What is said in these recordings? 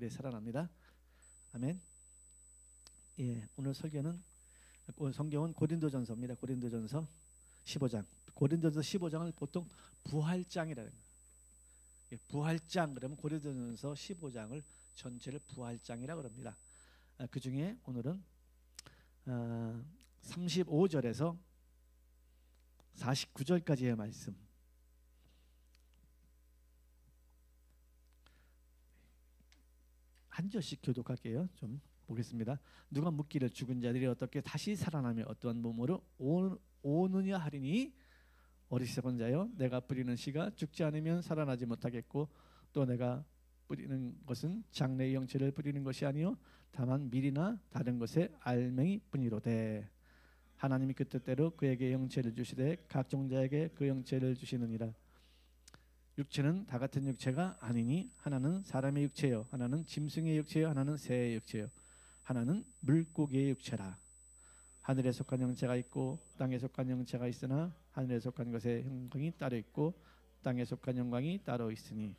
그래 살아납니다. 아멘. 예, 오늘 설교는 성경은 고린도전서입니다. 고린도전서 15장. 고린도전서 15장을 보통 부활장이라는 거예요. 예, 부활장 그러면 고린도전서 15장을 전체를 부활장이라고 합니다. 그 중에 오늘은 35절에서 49절까지의 말씀. 한 절씩 교독할게요. 좀 보겠습니다. 누가 묻기를 죽은 자들이 어떻게 다시 살아나며 어떠한 몸으로 오느냐 하리니 어리석은 자여 내가 뿌리는 씨가 죽지 않으면 살아나지 못하겠고 또 내가 뿌리는 것은 장래의 영체를 뿌리는 것이 아니요 다만 밀이나 다른 것의 알맹이 뿐이로되 하나님이 그 뜻대로 그에게 영체를 주시되 각 종자에게 그 영체를 주시느니라. 육체는 다 같은 육체가 아니니 하나는 사람의 육체요 하나는 짐승의 육체요 하나는 새의 육체요 하나는 물고기의 육체라. 하늘에 속한 영체가 있고 땅에 속한 영체가 있으나 하늘에 속한 것의 영광이 따로 있고 땅에 속한 영광이 따로 있으니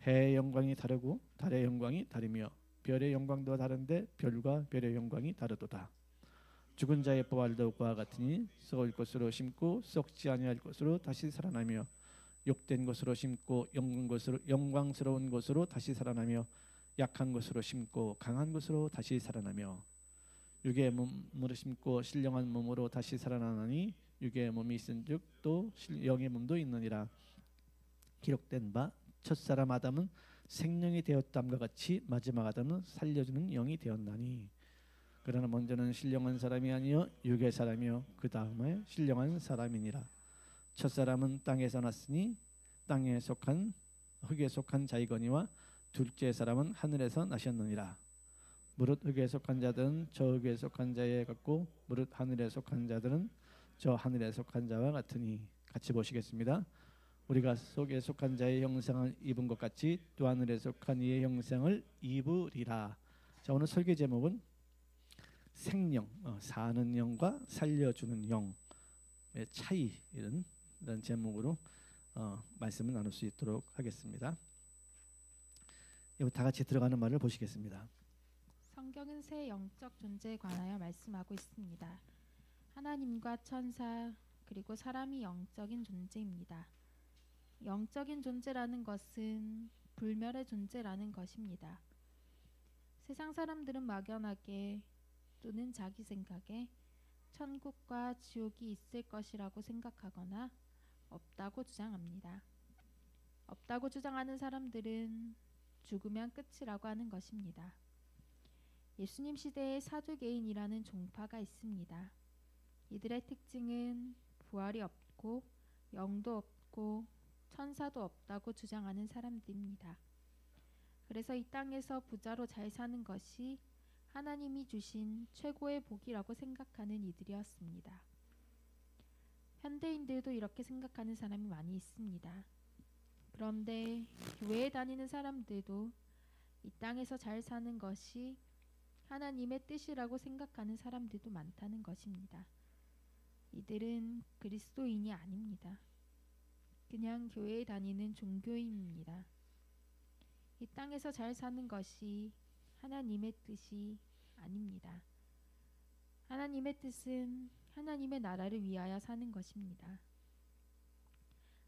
해의 영광이 다르고 달의 영광이 다르며 별의 영광도 다른데 별과 별의 영광이 다르도다. 죽은 자의 부활도 그와 같으니 썩을 것으로 심고 썩지 아니할 것으로 다시 살아나며 욕된 것으로 심고 영광스러운 것으로 다시 살아나며 약한 것으로 심고 강한 것으로 다시 살아나며 육의 몸으로 심고 신령한 몸으로 다시 살아나니 육의 몸이 있은즉 또 영의 몸도 있느니라. 기록된 바 첫사람 아담은 생명이 되었담과 같이 마지막 아담은 살려주는 영이 되었나니 그러나 먼저는 신령한 사람이 아니요 육의 사람이요 그 다음에 신령한 사람이니라. 첫사람은 땅에서 났으니 땅에 속한 흙에 속한 자이거니와 둘째 사람은 하늘에서 나셨느니라. 무릇 흙에 속한 자들은 저 흙에 속한 자에 같고 무릇 하늘에 속한 자들은 저 하늘에 속한 자와 같으니. 같이 보시겠습니다. 우리가 속에 속한 자의 형상을 입은 것 같이 또 하늘에 속한 이의 형상을 입으리라. 자, 오늘 설교 제목은 생명, 사는 영과 살려주는 영의 차이 이런 제목으로 말씀을 나눌 수 있도록 하겠습니다. 다 같이 들어가는 말을 보시겠습니다. 성경은 새 영적 존재에 관하여 말씀하고 있습니다. 하나님과 천사 그리고 사람이 영적인 존재입니다. 영적인 존재라는 것은 불멸의 존재라는 것입니다. 세상 사람들은 막연하게 또는 자기 생각에 천국과 지옥이 있을 것이라고 생각하거나 없다고 주장합니다. 없다고 주장하는 사람들은 죽으면 끝이라고 하는 것입니다. 예수님 시대에 사두개인이라는 종파가 있습니다. 이들의 특징은 부활이 없고 영도 없고 천사도 없다고 주장하는 사람들입니다. 그래서 이 땅에서 부자로 잘 사는 것이 하나님이 주신 최고의 복이라고 생각하는 이들이었습니다. 현대인들도 이렇게 생각하는 사람이 많이 있습니다. 그런데 교회에 다니는 사람들도 이 땅에서 잘 사는 것이 하나님의 뜻이라고 생각하는 사람들도 많다는 것입니다. 이들은 그리스도인이 아닙니다. 그냥 교회에 다니는 종교인입니다. 이 땅에서 잘 사는 것이 하나님의 뜻이 아닙니다. 하나님의 뜻은 하나님의 나라를 위하여 사는 것입니다.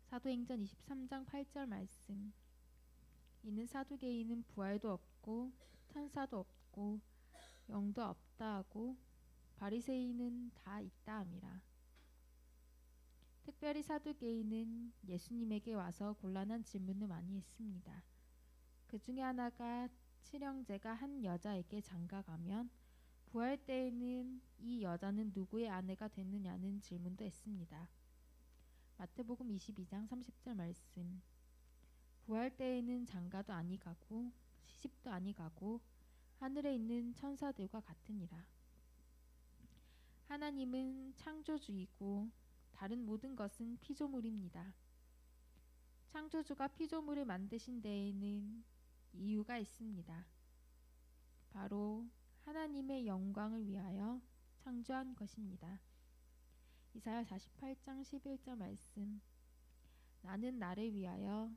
사도행전 23장 8절 말씀. 이는 사두개인은 부활도 없고 천사도 없고 영도 없다 하고 바리새인은 다 있다 함이라. 특별히 사두개인은 예수님에게 와서 곤란한 질문을 많이 했습니다. 그 중에 하나가 칠형제가 한 여자에게 장가가면 부활 때에는 이 여자는 누구의 아내가 됐느냐는 질문도 했습니다. 마태복음 22장 30절 말씀. 부활 때에는 장가도 아니 가고 시집도 아니 가고 하늘에 있는 천사들과 같으니라. 하나님은 창조주이고 다른 모든 것은 피조물입니다. 창조주가 피조물을 만드신 데에는 이유가 있습니다. 바로 하나님의 영광을 위하여 창조한 것입니다. 이사야 48장 11절 말씀. 나는 나를 위하여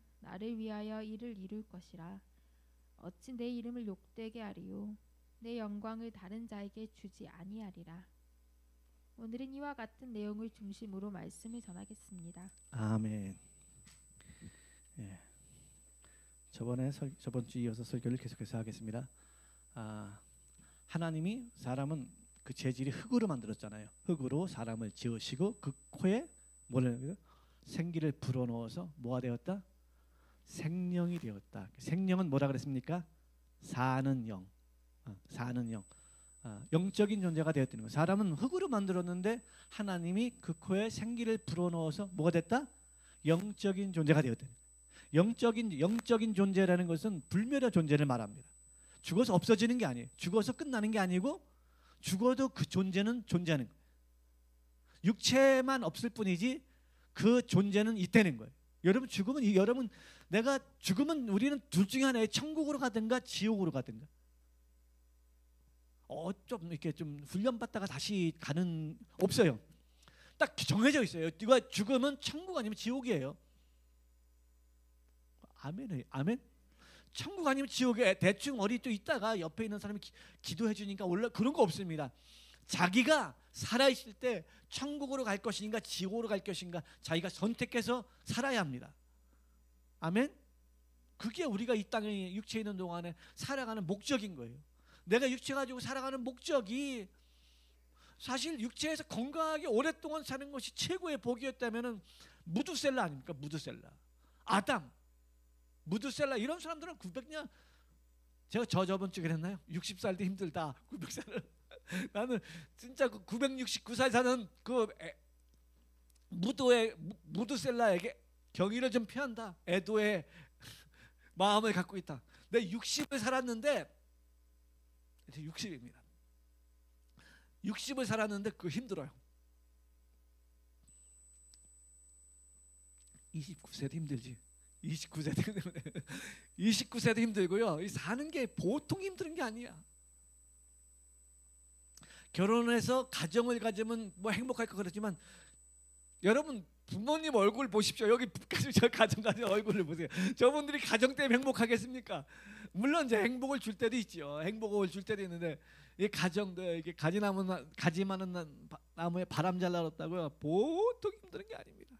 이를 이룰 것이라. 어찌 내 이름을 욕되게 하리요 내 영광을 다른 자에게 주지 아니하리라. 오늘은 이와 같은 내용을 중심으로 말씀을 전하겠습니다. 아멘. 예. 저번 주 이어서 설교를 계속해서 하겠습니다. 하나님이 사람은 그 재질이 흙으로 만들었잖아요. 흙으로 사람을 지으시고 그 코에 뭐를 생기를 불어넣어서 뭐가 되었다? 생명이 되었다. 생명은 뭐라 그랬습니까? 사는 영. 사는 영. 영적인 존재가 되었다는 거예요. 사람은 흙으로 만들었는데 하나님이 그 코에 생기를 불어넣어서 뭐가 됐다? 영적인 존재가 되었다. 영적인 존재라는 것은 불멸의 존재를 말합니다. 죽어서 없어지는 게 아니에요. 죽어서 끝나는 게 아니고 죽어도 그 존재는 존재하는 거예요. 육체만 없을 뿐이지 그 존재는 있다는 거예요. 여러분 내가 죽으면 우리는 둘 중에 하나에 천국으로 가든가 지옥으로 가든가. 좀 이렇게 좀 훈련받다가 다시 가는 없어요. 딱 정해져 있어요. 네가 죽으면 천국 아니면 지옥이에요. 아멘. 천국 아니면 지옥에 대충 어디 또 있다가 옆에 있는 사람이 기도해 주니까 올라 그런 거 없습니다. 자기가 살아 있을 때 천국으로 갈 것인가 지옥으로 갈 것인가 자기가 선택해서 살아야 합니다. 아멘. 그게 우리가 이 땅에 육체에 있는 동안에 살아가는 목적인 거예요. 내가 육체 가지고 살아가는 목적이 사실 육체에서 건강하게 오랫동안 사는 것이 최고의 복이었다면은 무두셀라 아닙니까? 무두셀라, 아담, 무두셀라 이런 사람들은 900년 제가 저번 주에 그랬나요? 60살도 힘들다. 900살은 나는 진짜 그 969살 사는 그 무두셀라에게 경의를 좀 표한다. 애도의 마음을 갖고 있다. 내 60을 살았는데 이제 60입니다. 60을 살았는데 그거 힘들어요. 29세도 힘들지. 29세도 힘들고요. 이 사는 게 보통 힘든 게 아니야. 결혼해서 가정을 가지면 뭐 행복할 거 그렇지만 여러분 부모님 얼굴 보십시오. 여기 저 가정 가진 얼굴을 보세요. 저분들이 가정 때문에 행복하겠습니까? 물론 이제 행복을 줄 때도 있죠. 행복을 줄 때도 있는데 이 가정도 이게 가지 많은 나무에 바람 잘 날았다고요. 보통 힘든 게 아닙니다.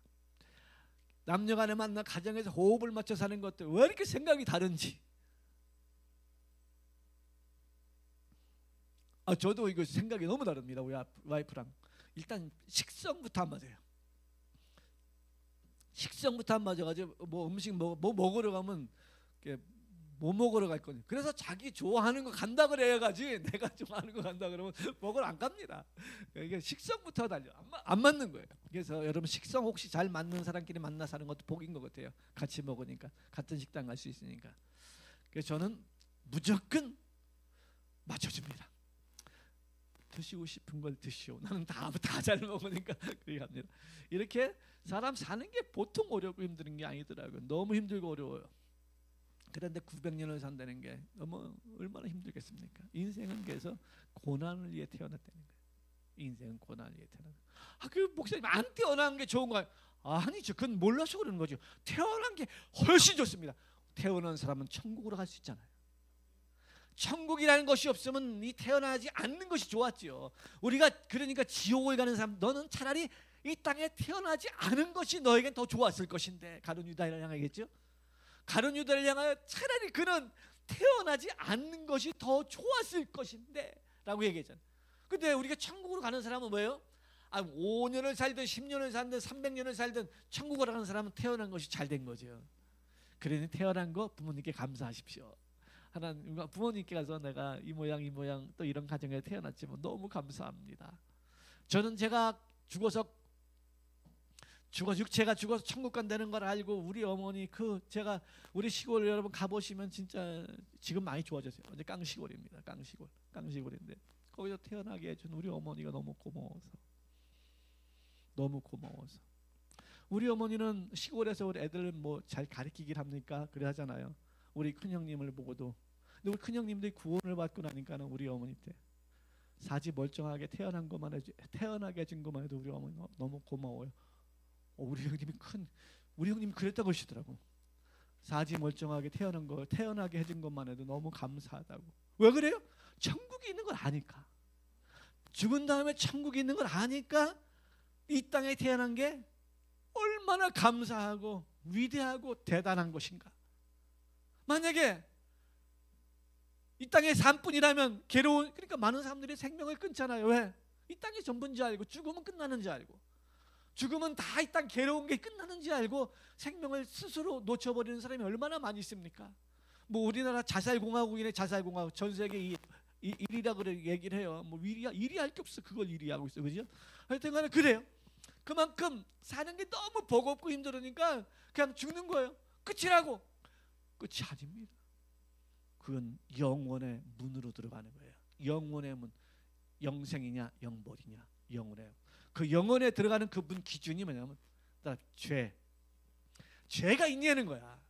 남녀간에 만나 가정에서 호흡을 맞춰 사는 것들 왜 이렇게 생각이 다른지. 저도 이거 생각이 너무 다릅니다. 우리 와이프랑 일단 식성부터 안 맞아요. 식성부터 안 맞아가지고 뭐 음식 뭐 먹으러 가면 뭐 먹으러 갈 거니. 그래서 자기 좋아하는 거 간다 그래야 가지. 내가 좋아하는 거 간다 그러면 먹으러 안 갑니다. 이게 식성부터 달려 안 맞는 거예요. 그래서 여러분 식성 혹시 잘 맞는 사람끼리 만나 사는 것도 복인 것 같아요. 같이 먹으니까 같은 식당 갈 수 있으니까. 그래서 저는 무조건 맞춰줍니다. 드시고 싶은 걸 드시오. 나는 다 잘 먹으니까 그렇게 합니다. 이렇게 사람 사는 게 보통 어렵고 힘든 게 아니더라고요. 너무 힘들고 어려워요. 그런데 900년을 산다는 게 너무 얼마나 힘들겠습니까? 인생은 그래서 고난을 위해 태어났다는 거예요. 인생은 고난을 위해 태어났다. 그 목사님 안 태어난 게 좋은 거예요? 아니죠. 그건 몰라서 그러는 거죠. 태어난 게 훨씬 좋습니다. 태어난 사람은 천국으로 갈 수 있잖아요. 천국이라는 것이 없으면 이 태어나지 않는 것이 좋았지요. 우리가 그러니까 지옥을 가는 사람 너는 차라리 이 땅에 태어나지 않은 것이 너에겐 더 좋았을 것인데 가룟 유다를 향하겠죠. 가룟 유다를 향하여 차라리 그는 태어나지 않는 것이 더 좋았을 것인데 라고 얘기했잖아요. 근데 우리가 천국으로 가는 사람은 뭐예요? 5년을 살든 10년을 살든 300년을 살든 천국으로 가는 사람은 태어난 것이 잘 된 거죠. 그러니 태어난 거 부모님께 감사하십시오. 하나님 부모님께 가서 내가 이 모양 또 이런 가정에 태어났지만 너무 감사합니다. 저는 제가 죽어서 육체가 죽어서 천국 간다는 걸 알고 우리 어머니 제가 우리 시골 여러분 가보시면 진짜 지금 많이 좋아졌어요. 이제 깡시골입니다. 깡시골인데 거기서 태어나게 해준 우리 어머니가 너무 고마워서 우리 어머니는 시골에서 우리 애들 뭐 잘 가르치길 합니까? 그래 하잖아요. 우리 큰형님을 보고도. 근데 우리 큰형님들이 구원을 받고 나니까는 우리 어머니 때 사지 멀쩡하게 태어나게 해준 것만 해도 우리 어머니 너무 고마워요. 우리 형님이 그랬다고 하시더라고. 사지 멀쩡하게 태어나게 해준 것만 해도 너무 감사하다고. 왜 그래요? 천국이 있는 걸 아니까. 죽은 다음에 천국이 있는 걸 아니까 이 땅에 태어난 게 얼마나 감사하고 위대하고 대단한 것인가. 만약에 이 땅의 삶뿐이라면 그러니까 많은 사람들이 생명을 끊잖아요. 왜? 이 땅이 전부인 줄 알고, 죽으면 끝나는 줄 알고, 죽으면 다 이 땅 괴로운 게 끝나는 줄 알고 생명을 스스로 놓쳐버리는 사람이 얼마나 많이 있습니까? 뭐 우리나라 자살공화국이네. 자살공화국 전 세계 1위라 그래 얘기를 해요. 뭐 1위 할 게 없어. 그걸 1위 하고 있어. 그죠? 하여튼간에 그래요. 그만큼 사는 게 너무 버겁고 힘들으니까 그냥 죽는 거예요. 끝이라고. 끝이 아닙니다. 그건 영원의 문으로 들어가는 거예요. 영원의 문. 영생이냐 영벌이냐. 영원의 그 영혼에 들어가는 그 문 기준이 뭐냐면 죄가 있냐는 거야.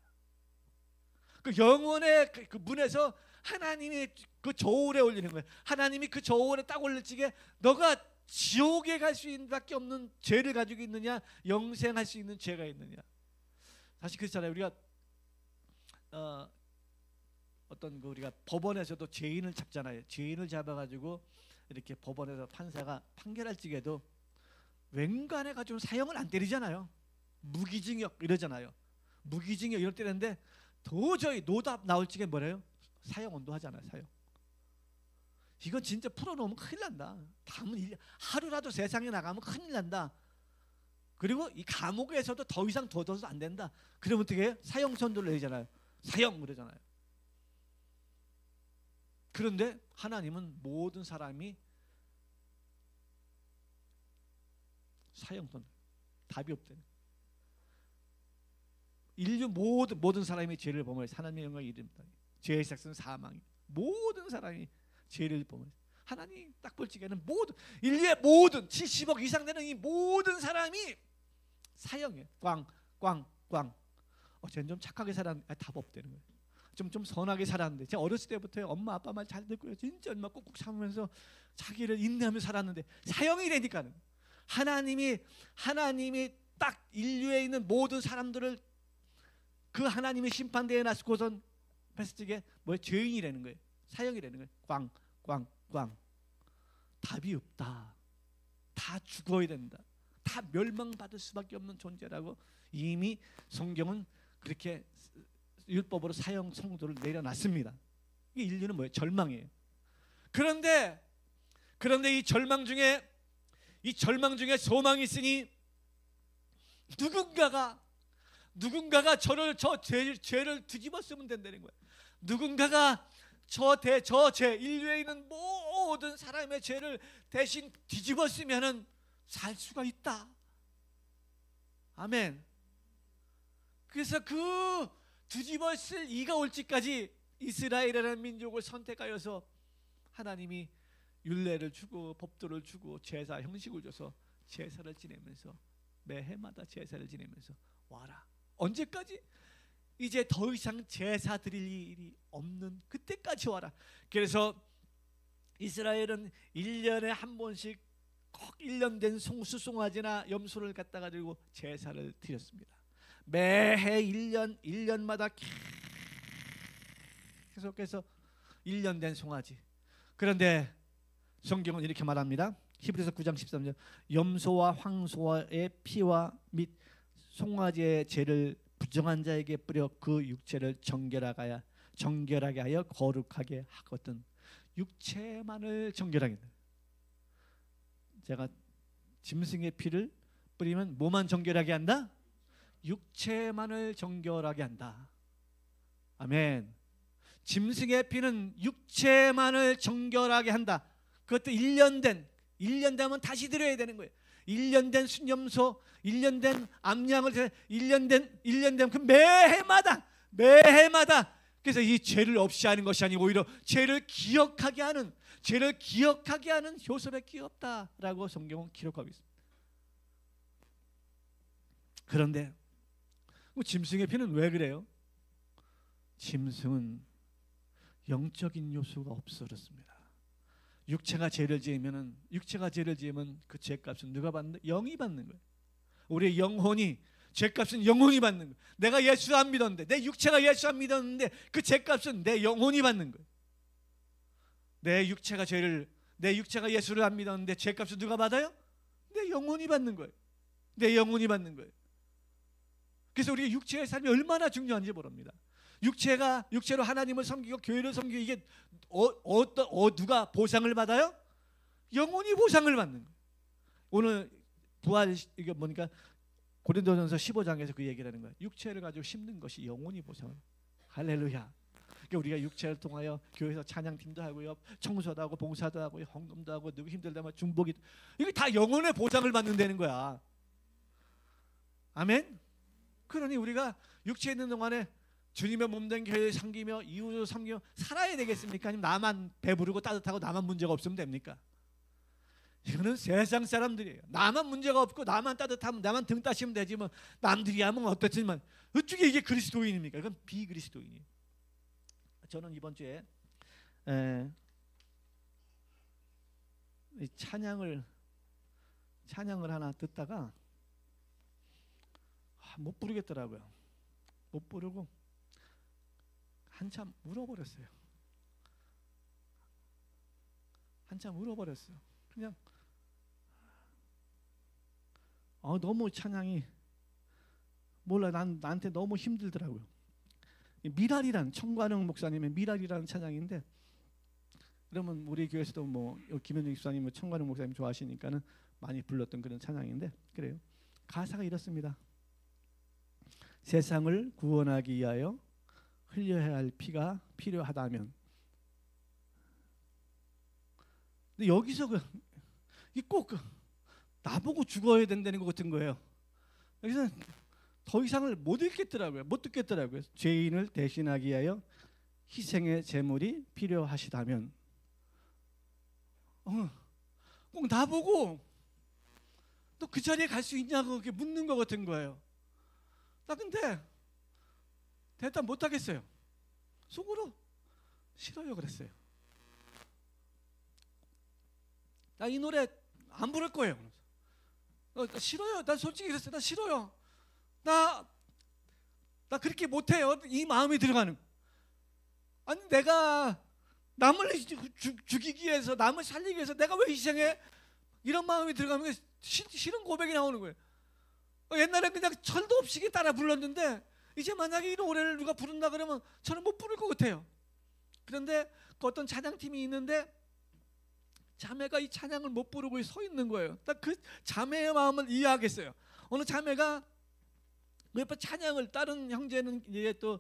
그 영혼의 그 문에서 하나님이 그 저울에 올리는 거야. 하나님이 그 저울에 딱 올릴 적에 너가 지옥에 갈 수 있는 밖에 없는 죄를 가지고 있느냐, 영생할 수 있는 죄가 있느냐. 사실 그렇잖아요. 우리가 우리가 법원에서도 죄인을 잡잖아요. 죄인을 잡아가지고 이렇게 법원에서 판사가 판결할 적에도 웬간해 가지고 사형을 안 때리잖아요. 무기징역 이러잖아요. 무기징역 이럴 때는데 도저히 노답 나올 적에 뭐래요? 사형 언도하잖아요. 사형. 이거 진짜 풀어놓으면 큰일 난다. 다음은 하루라도 세상에 나가면 큰일 난다. 그리고 이 감옥에서도 더 이상 둬둬서 안 된다. 그러면 어떻게 해요? 사형 선고를 내잖아요. 사형 그러잖아요. 그런데 하나님은 모든 사람이 사형선 답이 없대요. 인류 모든 사람이 죄를 범하여 하나님의 영광에 이릅니다. 죄의 삭은 사망이. 모든 사람이 죄를 범하여 하나님 딱 볼 적에는 인류의 모든 70억 이상 되는 이 모든 사람이 사형이에요. 꽝. 쟤는 좀 착하게 살았는데 답 없다는 거예요. 좀 선하게 살았는데 제가 어렸을 때부터 엄마 아빠 말 잘 듣고요. 진짜 얼마 꾹꾹 참으면서 자기를 인내하며 살았는데 사형이 되니까는 하나님이 딱 인류에 있는 모든 사람들을 그 하나님의 심판대에 놨고선 패스틱에 죄인이라는 거예요. 사형이라는 거예요. 꽝. 답이 없다. 다 죽어야 된다. 다 멸망받을 수밖에 없는 존재라고 이미 성경은 그렇게 율법으로 사형 선고를 내려놨습니다. 이 인류는 뭐예요? 절망이에요. 그런데 이 절망 중에 소망이 있으니 누군가가 저 죄를 뒤집어 쓰면 된다는 거예요. 누군가가 인류에 있는 모든 사람의 죄를 대신 뒤집어 쓰면은 살 수가 있다. 아멘. 그래서 그 뒤집어 쓸 이가 올 때까지 이스라엘이라는 민족을 선택하여서 하나님이 율례를 주고 법도를 주고 제사 형식을 줘서 제사를 지내면서 매해마다 제사를 지내면서 와라. 언제까지? 이제 더 이상 제사 드릴 일이 없는 그때까지 와라. 그래서 이스라엘은 1년에 한 번씩 꼭 1년 된 수송아지나 염소를 갖다가 들고 제사를 드렸습니다. 매해 1년마다 계속해서 1년 된 송아지. 그런데 성경은 이렇게 말합니다. 히브리서 9장 13절 염소와 황소의 피와 및 송아지의 죄를 부정한 자에게 뿌려 그 육체를 정결하게 하여 거룩하게 하거든. 육체만을 정결하게 한다. 제가 짐승의 피를 뿌리면 뭐만 정결하게 한다? 육체만을 정결하게 한다. 아멘. 짐승의 피는 육체만을 정결하게 한다. 그것도 1년 되면 다시 드려야 되는 거예요. 1년 된 순염소, 1년 된 암양을 1년 된 그 매해마다 그래서 이 죄를 없이 하는 것이 아니고 오히려 죄를 기억하게 하는 효섭에 끼없다라고 성경은 기록하고 있습니다. 그런데 짐승의 피는 왜 그래요? 짐승은 영적인 요소가 없어졌습니다. 육체가 죄를 지으면 그 죄값은 누가 받는다? 영이 받는 거예요. 우리의 영혼이 죄값은 영원히 받는 거예요. 내가 예수 안 믿었는데, 내 육체가 예수 안 믿었는데 그 죄값은 내 영혼이 받는 거예요. 내 육체가 예수를 안 믿었는데 죄값을 누가 받아요? 내 영혼이 받는 거예요. 내 영혼이 받는 거예요. 그래서 우리가 육체의 삶이 얼마나 중요한지 모릅니다. 육체로 하나님을 섬기고 교회를 섬기고 이게 누가 보상을 받아요? 영혼이 보상을 받는 거예요. 오늘 부활 이게 뭐니까 고린도전서 15장에서 그 얘기를 하는 거예요. 육체를 가지고 심는 것이 영혼이 보상을. 할렐루야. 그러니까 우리가 육체를 통하여 교회에서 찬양팀도 하고요, 청소도 하고 봉사도 하고 헌금도 하고 누구 힘들다면 중보기, 이게 다 영혼의 보상을 받는다는 거야. 아멘. 그러니 우리가 육체에 있는 동안에 주님의 몸된 교회를 섬기며 이웃을 섬기며 살아야 되겠습니까? 아니면 나만 배부르고 따뜻하고 나만 문제가 없으면 됩니까? 이거는 세상 사람들이에요. 나만 문제가 없고 나만 따뜻하면 나만 등 따시면 되지 뭐 남들이 하면 어떻지만 어떻게 이게 그리스도인입니까? 이건 비그리스도인이에요. 저는 이번 주에 이 찬양을 하나 듣다가 못 부르겠더라고요. 못 부르고 한참 울어버렸어요. 그냥 너무 찬양이 몰라, 나한테 너무 힘들더라고요. 미랄이란, 청관영 목사님의 미랄이라는 찬양인데, 그러면 우리 교회에서도 뭐 김현중 집사님, 청관영 목사님 좋아하시니까는 많이 불렀던 그런 찬양인데, 그래요. 가사가 이렇습니다. 세상을 구원하기 위하여 흘려야 할 피가 필요하다면. 근데 여기서 꼭 나보고 죽어야 된다는 것 같은 거예요. 여기서 더 이상을 못 듣겠더라고요. 죄인을 대신하기 위하여 희생의 제물이 필요하시다면. 꼭 나보고 또 그 자리에 갈 수 있냐고 그렇게 묻는 것 같은 거예요. 나 근데 대답 못 하겠어요. 속으로 싫어요 그랬어요. 나 이 노래 안 부를 거예요. 싫어요. 난 솔직히 그랬어요. 나 싫어요. 나 그렇게 못해요. 이 마음이 들어가는. 아니 내가 남을 죽이기 위해서, 남을 살리기 위해서 내가 왜 희생해? 이런 마음이 들어가면 싫은 고백이 나오는 거예요. 옛날에 그냥 철도 없이 따라 불렀는데 이제 만약에 이 노래를 누가 부른다 그러면 저는 못 부를 것 같아요. 그런데 그 어떤 찬양팀이 있는데 자매가 이 찬양을 못 부르고 서 있는 거예요. 딱 그 자매의 마음을 이해하겠어요. 어느 자매가 옆에 찬양을, 다른 형제는 이제 또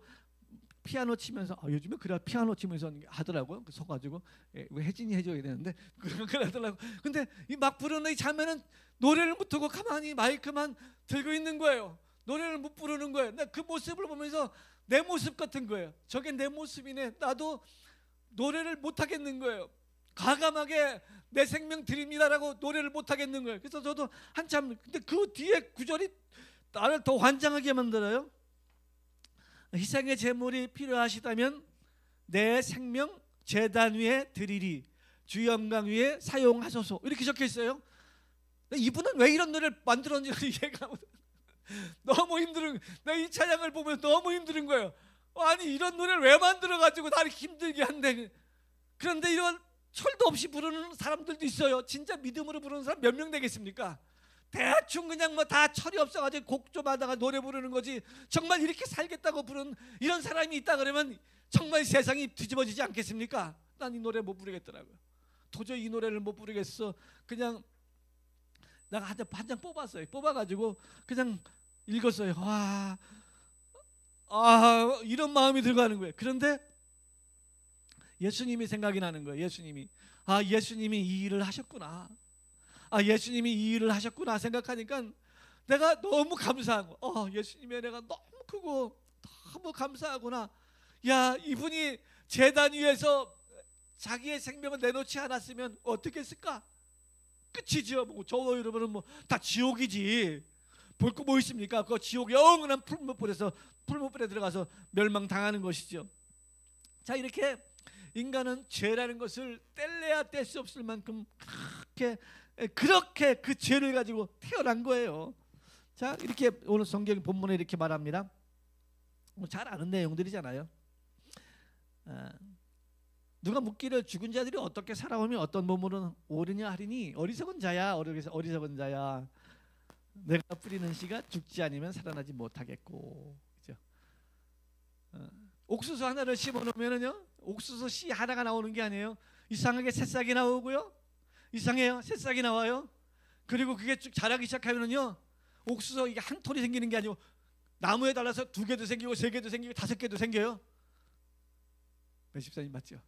피아노 치면서 요즘에 그래 피아노 치면서 하더라고요. 서가지고 혜진이 해줘야 되는데 그러더라고. 근데 이 막 부르는 이 자매는 노래를 못하고 가만히 마이크만 들고 있는 거예요. 노래를 못 부르는 거예요. 나 그 모습을 보면서 내 모습 같은 거예요. 저게 내 모습이네. 나도 노래를 못 하겠는 거예요. 과감하게 내 생명 드립니다라고 노래를 못 하겠는 거예요. 그래서 저도 한참, 근데 그 뒤에 구절이 나를 더 환장하게 만들어요. 희생의 제물이 필요하시다면 내 생명 제단 위에 드리리, 주 영광 위에 사용하소서, 이렇게 적혀 있어요. 이분은 왜 이런 노래를 만들었는지 이해가 너무 힘든, 나 이 찬양을 보면 너무 힘든 거예요. 아니 이런 노래를 왜 만들어가지고 나를 힘들게 한대. 그런데 이런 철도 없이 부르는 사람들도 있어요. 진짜 믿음으로 부르는 사람 몇 명 되겠습니까? 대충 그냥 뭐 다 철이 없어가지고 곡 좀 하다가 노래 부르는 거지, 정말 이렇게 살겠다고 부르는 이런 사람이 있다 그러면 정말 세상이 뒤집어지지 않겠습니까? 난 이 노래 못 부르겠더라고요. 도저히 이 노래를 못 부르겠어. 그냥 내가 한 장 뽑았어요. 뽑아가지고 그냥 읽었어요. 이런 마음이 들어가는 거예요. 그런데 예수님이 생각이 나는 거예요. 예수님이 이 일을 하셨구나. 예수님이 이 일을 하셨구나 생각하니까 내가 너무 감사하고, 예수님의 은혜가 너무 크고 너무 감사하구나. 야, 이분이 제단 위에서 자기의 생명을 내놓지 않았으면 어떻게 했을까? 끝이죠. 저 여러분은 뭐 다 지옥이지. 볼 거 뭐 있습니까? 그 지옥 영원한 풀무불에 들어가서 멸망당하는 것이죠. 자, 이렇게 인간은 죄라는 것을 뗄래야 뗄 수 없을 만큼 그렇게 그 죄를 가지고 태어난 거예요. 자, 이렇게 오늘 성경 본문에 이렇게 말합니다. 잘 아는 내용들이잖아요. 누가 묻기를 죽은 자들이 어떻게 살아오며 어떤 몸으로 오르냐 하리니 어리석은 자야, 어리석은 자야. 내가 뿌리는 씨가 죽지 않으면 살아나지 못하겠고. 그죠? 옥수수 하나를 심어놓으면요, 옥수수 씨 하나가 나오는 게 아니에요. 이상하게 새싹이 나오고요, 이상해요, 새싹이 나와요. 그리고 그게 쭉 자라기 시작하면요, 옥수수 이게 한 톨이 생기는 게 아니고 나무에 달라서 2개도 생기고 3개도 생기고 5개도 생겨요. 배십사님 맞죠?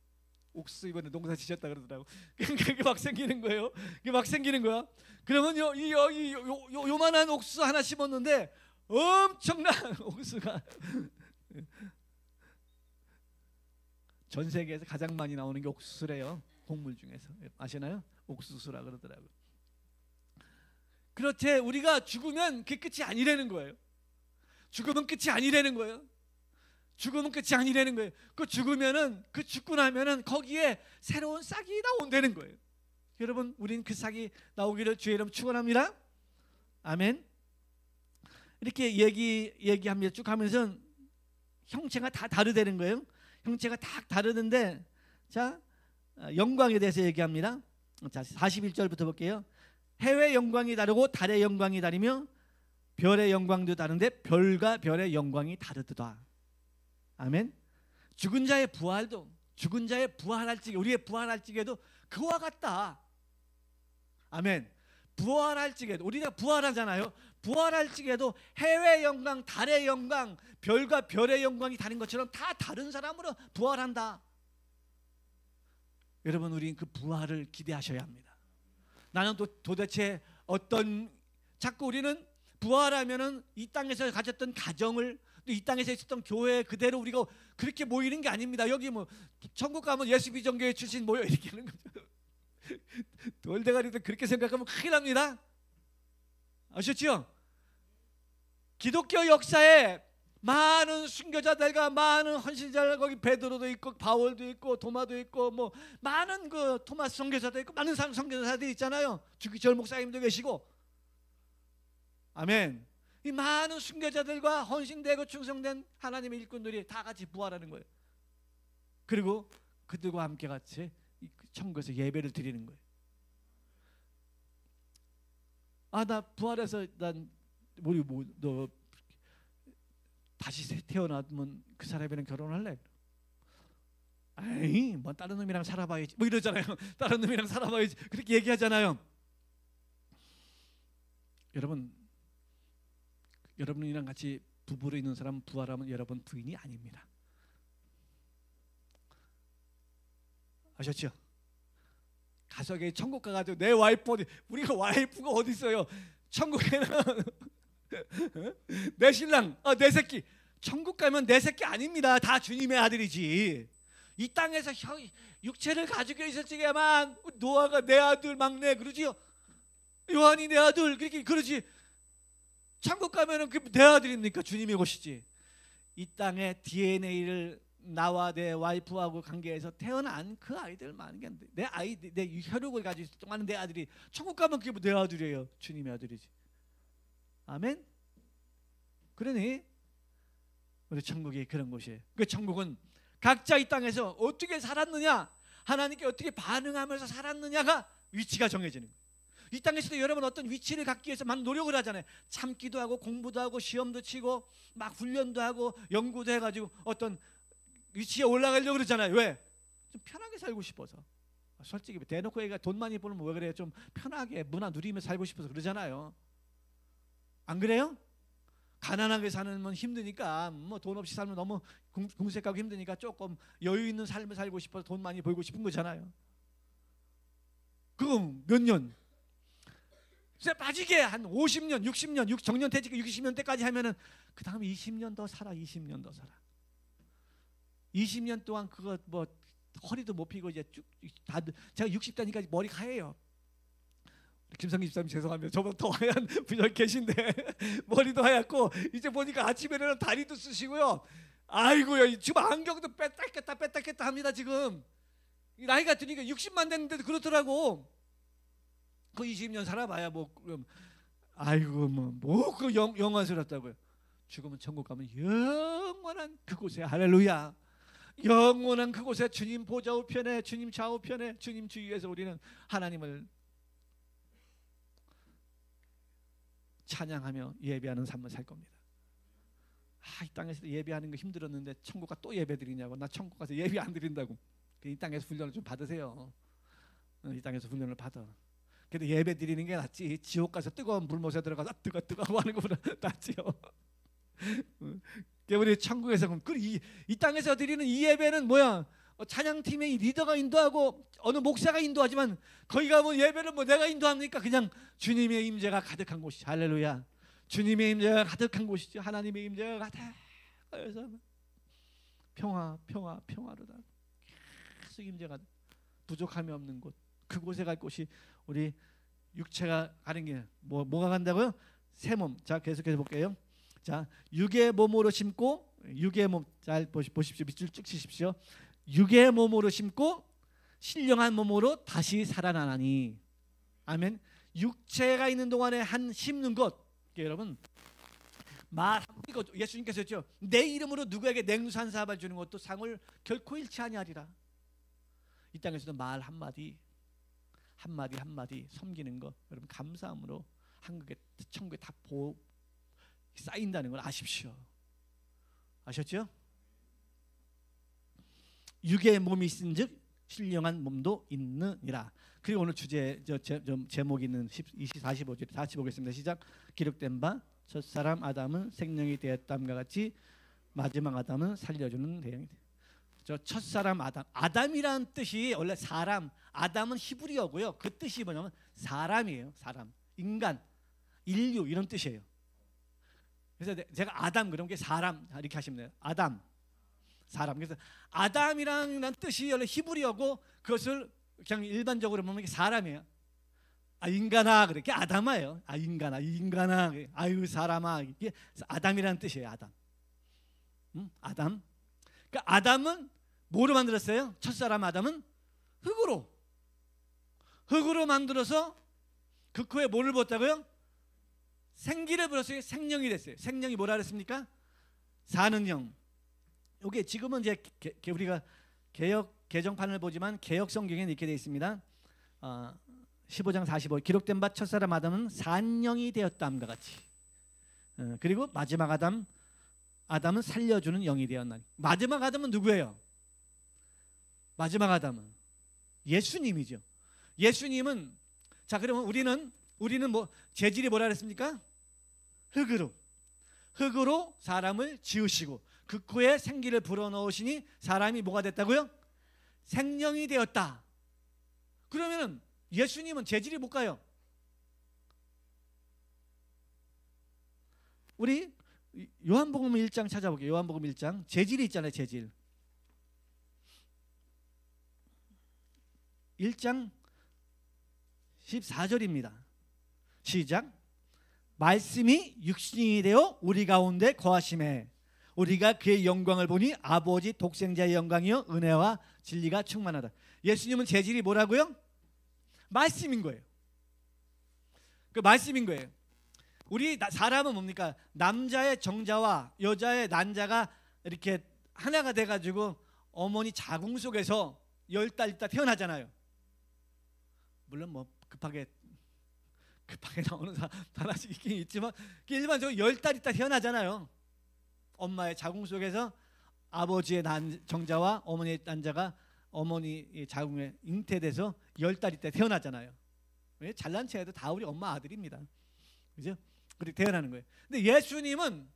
옥수수 이번에 농사 지셨다 그러더라고. 그게 막 생기는 거예요. 그게 막 생기는 거야. 그러면요, 요만한 옥수수 하나 심었는데 엄청난 옥수수가 전 세계에서 가장 많이 나오는 게 옥수수래요. 곡물 중에서. 아시나요? 옥수수라 그러더라고요. 그렇지, 우리가 죽으면 그게 끝이 아니라는 거예요. 죽으면 끝이 아니라는 거예요. 죽으면 끝이 아니라는 거예요. 그 죽으면은, 그 죽고 나면은 거기에 새로운 싹이 나온다는 거예요. 여러분, 우린 그 싹이 나오기를 주의 이름 축원합니다. 아멘. 이렇게 얘기합니다. 쭉 하면서 형체가 다 다르다는 거예요. 형체가 다 다르는데, 자, 영광에 대해서 얘기합니다. 자, 41절부터 볼게요. 해의 영광이 다르고 달의 영광이 다르며 별의 영광도 다른데 별과 별의 영광이 다르도다. 아멘. 죽은 자의 부활도, 죽은 자의 부활할 적에, 우리의 부활할 적에도 그와 같다. 아멘. 부활할 적에도, 우리가 부활하잖아요. 부활할 적에도 해의 영광, 달의 영광, 별과 별의 영광이 다른 것처럼 다 다른 사람으로 부활한다. 여러분, 우리는 그 부활을 기대하셔야 합니다. 나는 도대체 자꾸 우리는 부활하면은 이 땅에서 가졌던 가정을, 또 이 땅에서 있었던 교회 그대로 우리가 그렇게 모이는 게 아닙니다. 여기 뭐 천국 가면 예수 비전교회 출신 모여 이렇게 하는 거죠. 돌대가리도 그렇게 생각하면 큰일 납니다. 아셨죠? 기독교 역사에 많은 순교자들과 많은 헌신자들, 거기 베드로도 있고 바울도 있고 도마도 있고 뭐 많은 그 토마스 선교사도 있고 많은 선교사들이 있잖아요. 주기철 목사님도 계시고. 아멘. 이 많은 순교자들과 헌신되고 충성된 하나님의 일꾼들이 다 같이 부활하는 거예요. 그리고 그들과 함께 같이 천국에서 예배를 드리는 거예요. 나 부활해서 너 다시 태어나면 그 사람이랑 결혼할래? 아이, 뭐 다른 놈이랑 살아봐야지, 뭐 이러잖아요. 다른 놈이랑 살아봐야지, 그렇게 얘기하잖아요. 여러분이랑 같이 부부로 있는 사람 부활하면 여러분 부인이 아닙니다. 아셨죠? 가석에 천국 가가지고 내 와이프 우리가 와이프가 어디 있어요? 천국에는 내 신랑, 내 새끼. 천국 가면 내 새끼 아닙니다. 다 주님의 아들이지. 이 땅에서 육체를 가지고 있을 적에만 노아가 내 아들 막내 그러지요. 요한이 내 아들 그렇게 그러지. 천국 가면은 그 내 아들입니까? 주님의 것이지. 이 땅의 DNA를 나와 내 와이프하고 관계해서 태어난 그 아이들만, 내 혈육을 가지고 있을 동안은 내 아들이, 천국 가면 그게 내 아들이에요. 주님의 아들이지. 아멘. 그러니 우리 천국이 그런 곳이에요. 그 천국은 각자 이 땅에서 어떻게 살았느냐, 하나님께 어떻게 반응하면서 살았느냐가 위치가 정해지는 거예요. 이 땅에서도 여러분 어떤 위치를 갖기 위해서 많은 노력을 하잖아요. 참기도 하고 공부도 하고 시험도 치고 막 훈련도 하고 연구도 해가지고 어떤 위치에 올라가려고 그러잖아요. 왜? 좀 편하게 살고 싶어서. 솔직히 대놓고 얘기가 돈 많이 벌면 왜 그래요? 좀 편하게 문화 누리며 살고 싶어서 그러잖아요. 안 그래요? 가난하게 사는 건 힘드니까, 뭐 돈 없이 살면 너무 궁색하고 힘드니까 조금 여유 있는 삶을 살고 싶어서 돈 많이 벌고 싶은 거잖아요. 그럼 몇 년? 빠지게 한 50년, 60년, 정년퇴직 60년 때까지 하면은 그 다음에 20년 더 살아. 20년 더 살아. 20년 동안 그거 뭐 허리도 못 펴고 이제 쭉 제가 60대니까 머리가 하얘요. 김성기 집사님 죄송합니다. 저보다 더 하얀 분이 계신데 머리도 하얗고 이제 보니까 아침에는 다리도 쓰시고요. 아이고요, 지금 안경도 뺐다 깼다 합니다. 지금 나이가 드니까 60만 됐는데도 그렇더라고. 그 20년 살아봐야 뭐 그럼 아이고 뭐그 영원스럽다고요. 죽으면 천국 가면 영원한 그곳에 할렐루야. 영원한 그곳에 주님 보좌 우편에 주님 좌우편에 주님 주위에서 우리는 하나님을 찬양하며 예배하는 삶을 살 겁니다. 이 땅에서 예배하는 거 힘들었는데 천국 가 또 예배 드리냐고. 나 천국 가서 예배 안 드린다고. 이 땅에서 훈련을 좀 받으세요. 이 땅에서 훈련을 받아. 근데 예배 드리는 게 낫지. 지옥 가서 뜨거운 불못에 들어가서 뜨거 하는 것보다 낫지요. 우리 천국에서 이 땅에서 드리는 이 예배는 뭐야? 찬양팀의 리더가 인도하고 어느 목사가 인도하지만 거기 가면 예배는 내가 인도합니까? 그냥 주님의 임재가 가득한 곳이죠. 할렐루야. 주님의 임재가 가득한 곳이죠. 하나님의 임재가 가득해서 평화로다. 계속 임재가 부족함이 없는 곳. 그곳에 갈 곳이 우리 육체가 가는 게 뭐가 간다고요? 새 몸. 자, 계속해서 볼게요. 자, 육의 몸으로 심고 육의 몸. 잘 보십시오. 밑줄 쭉 치십시오. 육의 몸으로 심고 신령한 몸으로 다시 살아나나니. 아멘. 육체가 있는 동안에 심는 것. 여러분 이거 예수님께서 했죠. 내 이름으로 누구에게 냉수한 사업을 주는 것도 상을 결코 잃지 아니하리라. 이 땅에서도 말 한마디 섬기는 거 여러분 감사함으로 한국에 천국에 다 쌓인다는 걸 아십시오. 아셨죠? 육의 몸이 있은즉 신령한 몸도 있느니라. 그리고 오늘 주제 제목이 있는 45절 다시 보겠습니다. 시작. 기록된 바 첫사람 아담은 생명이 되었다함과 같이 마지막 아담은 살려주는 대형이 돼. 저 첫사람 아담이라는 뜻이 원래 사람, 아담은 히브리어고요. 그 뜻이 뭐냐면 사람이에요. 사람, 인간, 인류 이런 뜻이에요. 그래서 제가 아담 그런 게 사람 이렇게 하시면 돼요. 아담, 사람. 그래서 아담이라는 뜻이 원래 히브리어고 그것을 그냥 일반적으로 보면 사람이에요. 인간아 그렇게 아담아예요. 인간아 아유 사람아 이게 아담이라는 뜻이에요. 아담. 아담. 그러니까 아담은 뭐로 만들었어요? 첫사람 아담은 흙으로 만들어서 그 코에 뭐를 부었다고요? 생기를 불었어요. 생명이 됐어요. 생명이 뭐라 그랬습니까? 사는 영. 이게 지금은 이제 우리가 개정판을 보지만 개역 성경에는 이렇게 되어 있습니다. 15장 45 기록된 바 첫사람 아담은 산영이 되었다함과 같이. 그리고 마지막 아담은 살려주는 영이 되었나니. 마지막 아담은 누구예요? 마지막 아담은 예수님이죠. 예수님은 자 그러면 우리는 뭐 재질이 뭐라 그랬습니까? 흙으로 사람을 지으시고 그 코에 생기를 불어넣으시니 사람이 뭐가 됐다고요? 생명이 되었다. 그러면은 예수님은 재질이 뭘까요? 우리 요한복음 1장 찾아볼게요. 요한복음 1장 재질이 있잖아요. 재질 1장 14절입니다. 시작. 말씀이 육신이 되어 우리 가운데 거하심에 우리가 그의 영광을 보니 아버지 독생자의 영광이요 은혜와 진리가 충만하다. 예수님은 재질이 뭐라고요? 말씀인 거예요. 그 말씀인 거예요. 우리 사람은 뭡니까? 남자의 정자와 여자의 난자가 이렇게 하나가 돼가지고 어머니 자궁 속에서 10달 있다 태어나잖아요. 물론 뭐 급하게 나오는 사람 하나씩 있긴 있지만 일반적으로 10달 있다 태어나잖아요. 엄마의 자궁 속에서 아버지의 정자와 어머니의 난자가 어머니 자궁에 잉태돼서 10달 있다 태어나잖아요. 잘난 체해도 다 우리 엄마 아들입니다. 그죠? 그렇게 태어나는 거예요. 근데 예수님은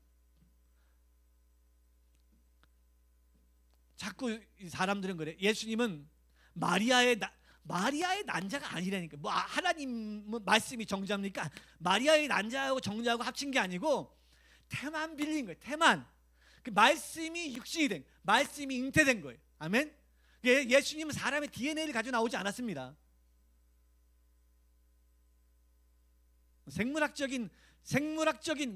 자꾸 사람들은 그래. 예수님은 마리아의 난자가 아니라니까. 뭐 하나님 말씀이 정자입니까? 마리아의 난자하고 정자하고 합친 게 아니고 태만 빌린 거예요. 태만. 그 말씀이 육신이 된, 말씀이 잉태된 거예요. 아멘. 예수님은 사람의 DNA를 가지고 나오지 않았습니다. 생물학적인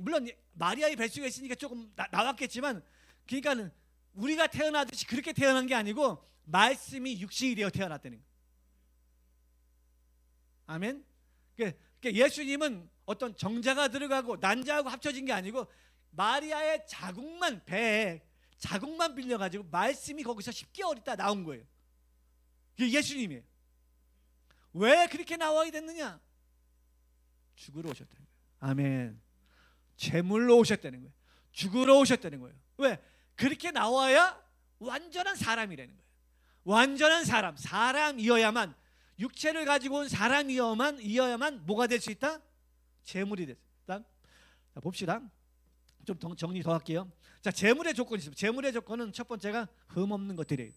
물론 마리아의 뱃속에 있으니까 조금 나왔겠지만, 그러니까 우리가 태어나듯이 그렇게 태어난 게 아니고 말씀이 육신이 되어 태어났다는 거예요. 아멘. 그러니까 예수님은 어떤 정자가 들어가고 난자하고 합쳐진 게 아니고 마리아의 자궁만, 배에 자궁만 빌려가지고 말씀이 거기서 10개월 있다 나온 거예요. 그게 예수님이에요. 왜 그렇게 나와야 됐느냐? 죽으러 오셨다는 거예요. 아멘. 제물로 오셨다는 거예요. 죽으러 오셨다는 거예요. 왜? 그렇게 나와야 완전한 사람이라는 거예요. 완전한 사람, 사람이어야만, 육체를 가지고 온 사람이어야만 뭐가 될 수 있다? 제물이 됐다. 자, 봅시다. 좀 정리 더 할게요. 자, 제물의 조건이 있습니다. 제물의 조건은 첫 번째가 흠 없는 것 드려야 돼.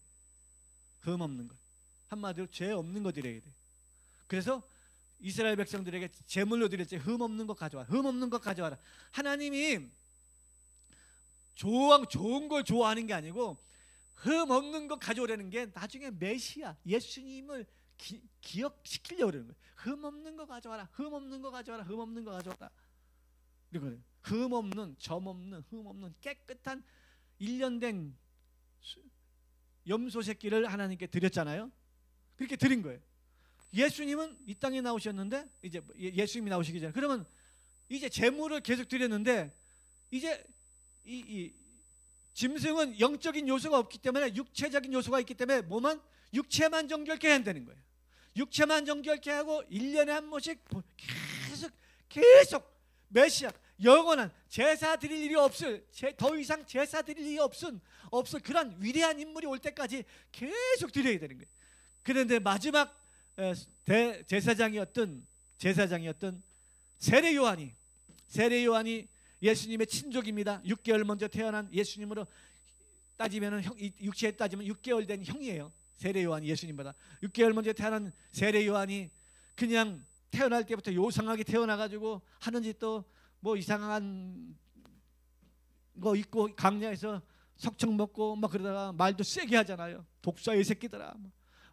흠 없는 것. 한마디로 죄 없는 거 드려야 돼. 그래서 이스라엘 백성들에게 제물로 드릴 때 흠 없는 것 가져와. 흠 없는 것 가져와라. 하나님이 좋은 걸 좋아하는 게 아니고 흠 없는 것 가져오라는 게 나중에 메시아 예수님을 기억시키려고 그러는 거예요. 흠 없는 거 가져와라. 흠 없는 거 가져와라. 흠 없는 거 가져와라. 그리고 흠 없는, 점 없는, 흠 없는 깨끗한 1년 된 염소 새끼를 하나님께 드렸잖아요. 그렇게 드린 거예요. 예수님은 이 땅에 나오셨는데 이제 예수님이 나오시기 전에 그러면 이제 제물을 계속 드렸는데 이제 이 짐승은 영적인 요소가 없기 때문에 육체적인 요소가 있기 때문에 몸은 육체만 정결케 해야 된다는 거예요. 육체만 정결케 하고 1년에 한 번씩 계속 메시아 영원한 제사 드릴 일이 없을, 더 이상 제사 드릴 일이 없을 그런 위대한 인물이 올 때까지 계속 드려야 되는 거예요. 그런데 마지막 제사장이었던 세례 요한이 예수님의 친족입니다. 6개월 먼저 태어난 예수님으로 따지면은 육체에 따지면 6개월 된 형이에요. 세례 요한이 예수님보다 6개월 먼저 태어난 세례 요한이 그냥 태어날 때부터 요상하게 태어나가지고 하는 짓도 뭐 이상한 거 있고 강야에서 석청 먹고 막 그러다가 말도 세게 하잖아요. 독사의 새끼들아.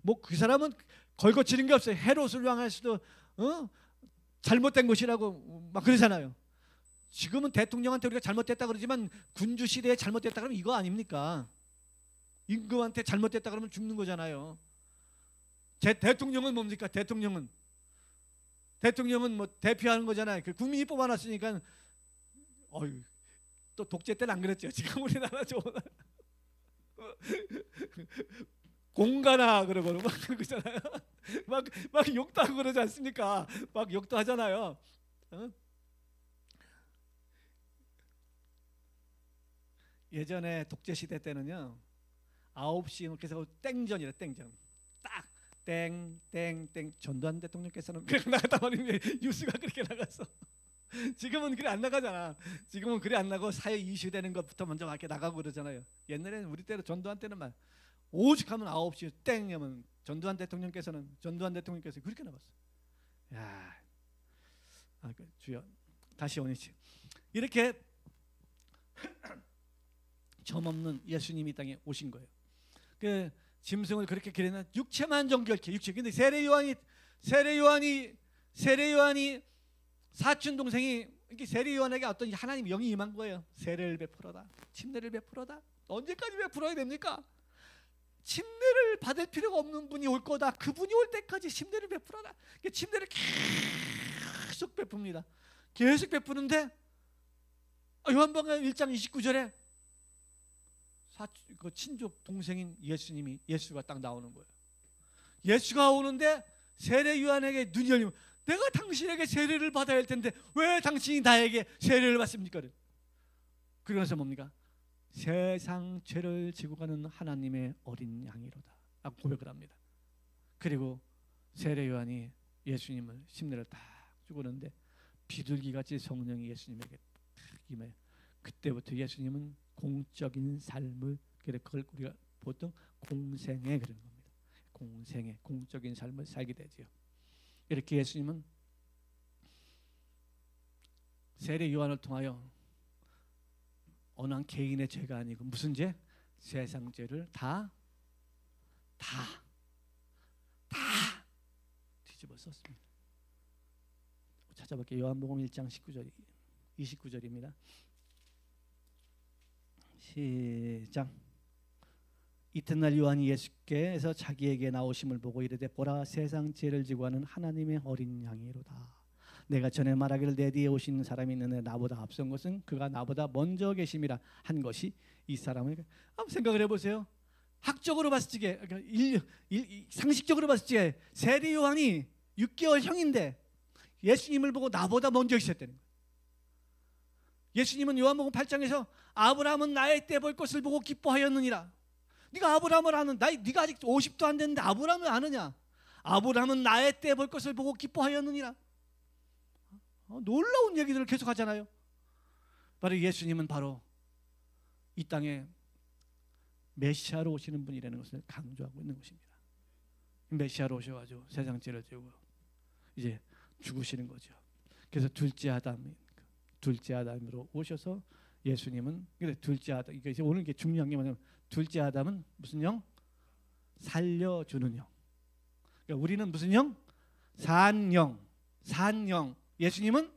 뭐 그 사람은 걸거치는 게 없어요. 헤롯을 향할 수도 잘못된 것이라고 막 그러잖아요. 지금은 대통령한테 우리가 잘못됐다 그러지만 군주 시대에 잘못됐다 그러면 이거 아닙니까? 임금한테 잘못됐다 그러면 죽는 거잖아요. 제 대통령은 뭡니까? 대통령은 뭐 대표하는 거잖아요. 그 국민이 뽑아놨으니까 또 독재 때는 안 그랬죠. 지금 우리나라 좋은 공가나 그러고 막 그러잖아요. 막 욕도 하고 그러지 않습니까? 막 욕도 하잖아요. 예전에 독재 시대 때는요 9시 이렇게 해서 땡전이래. 땡전 딱 땡땡땡 전두환 대통령께서는 그렇게 나갔단 말이에요. 뉴스가 그렇게 나갔어. 지금은 그래 안 나가잖아. 지금은 그래 안 나고 사회 이슈 되는 것부터 먼저 막 이렇게 나가고 그러잖아요. 옛날에는 우리 때로 전두환 때는 막 오죽하면 9시 땡이면 전두환 대통령께서 그렇게 나갔어. 야, 주여 다시 오니치 이렇게 점 없는 예수님이 땅에 오신 거예요. 그 짐승을 그렇게 기르는 육체만 정결케 육체. 근데 세례 요한이 사촌 동생이 이렇게 세례 요한에게 어떤 하나님 영이 임한 거예요. 세례를 베풀어라. 침례를 베풀어라. 언제까지 베풀어야 됩니까? 침례를 받을 필요가 없는 분이 올 거다. 그분이 올 때까지 침례를 베풀어라. 침례를 계속 베풉니다. 계속 베푸는데 요한복음 1장 29절에 그 친족 동생인 예수가 딱 나오는 거예요. 예수가 오는데 세례 요한에게 눈이 열리면 내가 당신에게 세례를 받아야 할 텐데 왜 당신이 나에게 세례를 받습니까? 그러면서 뭡니까? 세상 죄를 지고 가는 하나님의 어린 양이로다 라고 고백을 합니다. 그리고 세례 요한이 예수님을 침례를 딱 주고 그러는데 비둘기같이 성령이 예수님에게 딱 임해요. 그때부터 예수님은 공적인 삶을, 그걸 우리가 보통 공생애 그런 겁니다. 공생애, 공적인 삶을 살게 되죠. 이렇게 예수님은 세례 요한을 통하여 어느 한 개인의 죄가 아니고 무슨 죄? 세상 죄를 다 뒤집어 썼습니다. 찾아볼게요. 요한복음 1장 29절입니다. 시작. 이튿날 요한이 예수께서 자기에게 나오심을 보고 이르되 보라 세상 죄를 지고 하는 하나님의 어린 양이로다. 내가 전에 말하기를 내 뒤에 오시는 사람이 있는데 나보다 앞선 것은 그가 나보다 먼저 계심이라 한 것이 이 사람을. 한번 생각을 해보세요. 학적으로 봤을 때, 상식적으로 봤을 때 세례 요한이 6개월 형인데 예수님을 보고 나보다 먼저 있었다는 거예요. 예수님은 요한복음 8장에서 아브라함은 나의 때 볼 것을 보고 기뻐하였느니라. 네가 아브라함을 아는, 네가 아직 50도 안 됐는데 아브라함을 아느냐? 아브라함은 나의 때 볼 것을 보고 기뻐하였느니라. 놀라운 얘기들을 계속 하잖아요. 바로 예수님은 바로 이 땅에 메시아로 오시는 분이라는 것을 강조하고 있는 것입니다. 메시아로 오셔가지고 세상 죄를 지고 이제 죽으시는 거죠. 그래서 둘째 아담으로 오셔서 예수님은, 근데 둘째 아담, 이게 오늘 이게 중요한 게 뭐냐면 둘째 아담은 무슨 영? 살려주는 영. 그러니까 우리는 무슨 영? 산영. 예수님은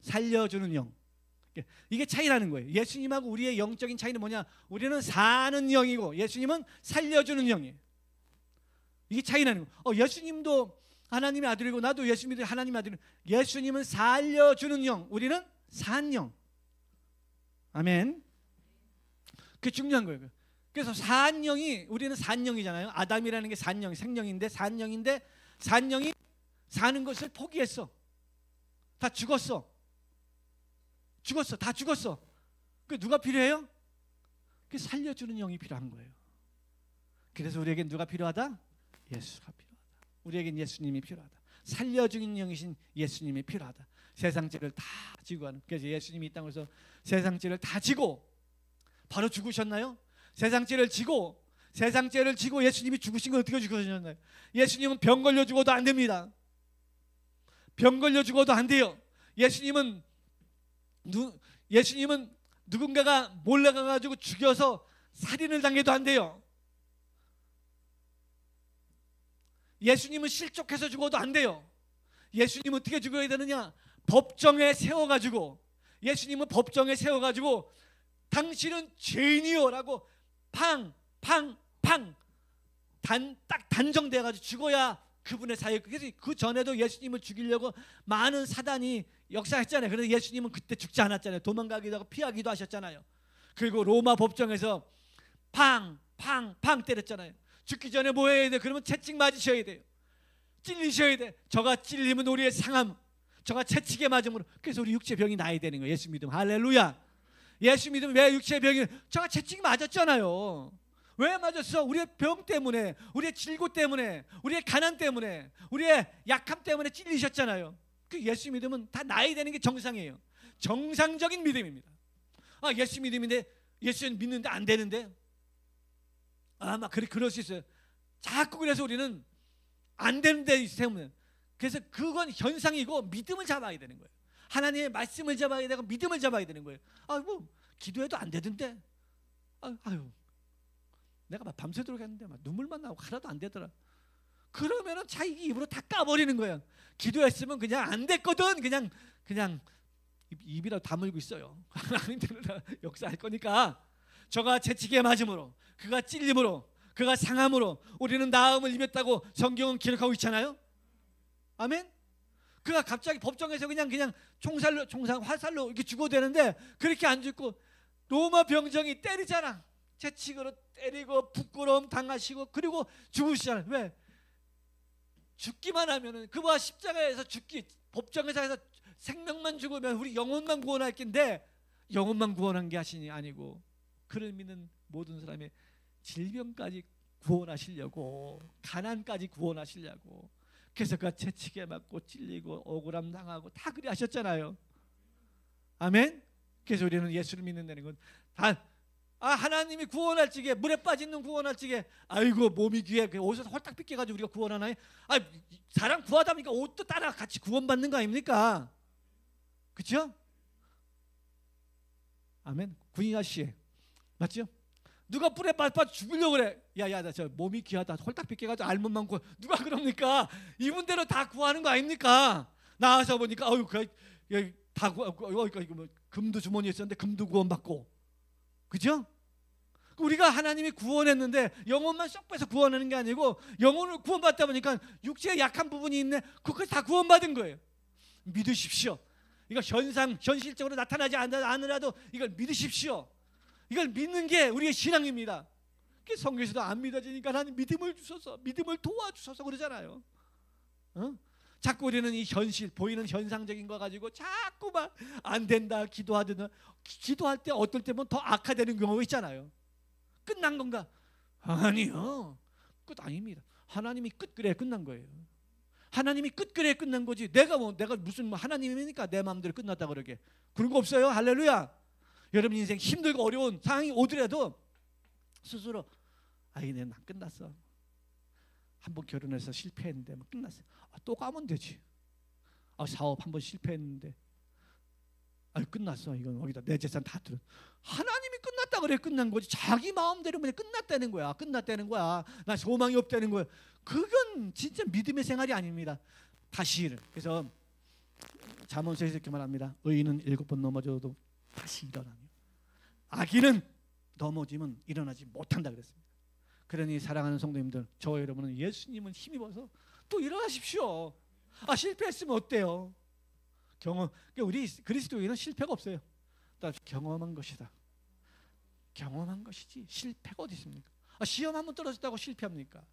살려주는 영. 이게 차이라는 거예요. 예수님하고 우리의 영적인 차이는 뭐냐? 우리는 사는 영이고 예수님은 살려주는 영이에요. 이게 차이나는 거예요. 예수님도 하나님의 아들이고 나도 예수님도 하나님의 아들이고, 예수님은 살려주는 영, 우리는 산 영. 아멘. 그게 중요한 거예요. 그래서 산영이, 우리는 산영이잖아요. 아담이라는 게 산영, 생명인데 산영인데, 산영이 사는 것을 포기했어. 다 죽었어. 다 죽었어. 그 누가 필요해요? 그 살려주는 영이 필요한 거예요. 그래서 우리에겐 누가 필요하다? 예수가 필요하다. 우리에겐 예수님이 필요하다. 살려주는 영이신 예수님이 필요하다. 세상 죄를 다 지고 가는. 그래서 예수님이 이 땅에서 세상 죄를 다 지고 바로 죽으셨나요? 세상 죄를 지고 예수님이 죽으신 건 어떻게 죽으셨나요? 예수님은 병 걸려 죽어도 안 됩니다. 병 걸려 죽어도 안 돼요. 예수님은 누군가가 몰래 가가지고 죽여서 살인을 당해도 안 돼요. 예수님은 실족해서 죽어도 안 돼요. 예수님은 어떻게 죽어야 되느냐? 법정에 세워가지고, 예수님은 법정에 세워가지고 당신은 죄인이요라고 딱 단정돼가지고 죽어야 그분의 사역. 그래서 그 전에도 예수님을 죽이려고 많은 사단이 역사했잖아요. 그런데 예수님은 그때 죽지 않았잖아요. 도망가기도 하고 피하기도 하셨잖아요. 그리고 로마 법정에서 팡 때렸잖아요. 죽기 전에 뭐 해야 돼? 그러면 채찍 맞으셔야 돼요. 찔리셔야 돼. 저가 찔리면 우리의 상함, 저가 채찍에 맞음으로. 그래서 우리 육체 병이 나야 되는 거예요. 예수 믿으면. 할렐루야. 예수 믿으면 왜 육체 병이? 저가 채찍 맞았잖아요. 왜 맞았어? 우리의 병 때문에, 우리의 질고 때문에, 우리의 가난 때문에, 우리의 약함 때문에 찔리셨잖아요. 그 예수 믿으면 다 나야 되는 게 정상이에요. 정상적인 믿음입니다. 예수 믿음인데, 예수 믿는데 안 되는데, 그럴 수 있어요. 자꾸 그래서 우리는 안 되는 데 세우면, 그래서 그건 현상이고 믿음을 잡아야 되는 거예요. 하나님의 말씀을 잡아야 되고 믿음을 잡아야 되는 거예요. 기도해도 안 되던데, 내가 막 밤새도록 했는데 막 눈물만 나고 하나도 안 되더라. 그러면은 자기 입으로 다 까버리는 거예요. 기도했으면 그냥 안 됐거든. 그냥 입이라도 다물고 있어요. 하나님들은 역사할 거니까. 저가 채찍에 맞음으로, 그가 찔림으로, 그가 상함으로 우리는 나음을 입었다고 성경은 기록하고 있잖아요. 아멘. 그가 갑자기 법정에서 그냥 화살로 이렇게 죽어도 되는데 그렇게 안 죽고 로마 병정이 때리잖아. 채찍으로 때리고 부끄러움 당하시고 그리고 죽으시잖아요. 왜? 죽기만 하면은, 그와 십자가에서 법정에서 해서 생명만 죽으면 우리 영혼만 구원할 텐데, 영혼만 구원한 게 하시니 아니고 그를 믿는 모든 사람의 질병까지 구원하시려고, 가난까지 구원하시려고. 그래서 그가 채찍에 맞고 찔리고 억울함 당하고 다 그리 하셨잖아요. 아멘. 그래서 우리는 예수를 믿는다는 건 하나님이 구원할 적에, 물에 빠지는 구원할 적에, 아이고 몸이 귀해, 옷에서 홀딱 빗겨가지고 우리가 구원하나요? 사람 구하다 보니까 옷도 따라 같이 구원받는 거 아닙니까? 그렇죠? 아멘. 군인 아저씨 맞죠? 누가 불에 빠져 죽으려고 그래. 나 저 몸이 귀하다, 홀딱 빗겨가지고 알몸만 구워. 누가 그럽니까? 이분대로 다 구하는 거 아닙니까? 나와서 보니까 다 금도 주머니에 있었는데 금도 구원받고. 그죠? 우리가 하나님이 구원했는데 영혼만 쏙 빼서 구원하는 게 아니고 영혼을 구원받다 보니까 육체에 약한 부분이 있네. 그것까지 다 구원받은 거예요. 믿으십시오. 이거 현실적으로 나타나지 않으라도 이걸 믿으십시오. 이걸 믿는 게 우리의 신앙입니다. 성경에서도 안 믿어지니까 하나님 믿음을 주셔서, 믿음을 도와주셔서 그러잖아요. 자꾸 우리는 이 현실, 보이는 현상적인 거 가지고 자꾸만 안 된다 기도하든, 기도할 때 어떨 때면 더 악화되는 경우가 있잖아요. 끝난 건가? 아니요, 끝 아닙니다. 하나님이 끝 그래 끝난 거예요. 하나님이 끝 그래 끝난 거지. 내가 무슨 하나님이니까 내 마음대로 끝났다 그러게. 그런 거 없어요. 할렐루야. 여러분 인생 힘들고 어려운 상황이 오더라도 스스로 이제 난 끝났어. 한번 결혼해서 실패했는데 끝났어. 또 가면 되지. 사업 한번 실패했는데 끝났어. 이건 여기다 내 재산 다 들어. 하나님이 끝났다 그래 끝난 거지. 자기 마음대로 그냥 끝났다는 거야. 끝났다는 거야. 나 소망이 없다는 거야. 그건 진짜 믿음의 생활이 아닙니다. 다시 그래서 잠언서에서 이렇게 말합니다. 의인은 7번 넘어져도 다시 일어나며 악인은 넘어지면 일어나지 못한다 그랬습니다. 그러니 사랑하는 성도님들, 저와 여러분은 예수님은 힘입어서 또 일어나십시오. 실패했으면 어때요? 우리 그리스도인은 실패가 없어요. 경험한 것이다. 경험한 것이지 실패가 어디 있습니까? 시험 한번 떨어졌다고 실패합니까?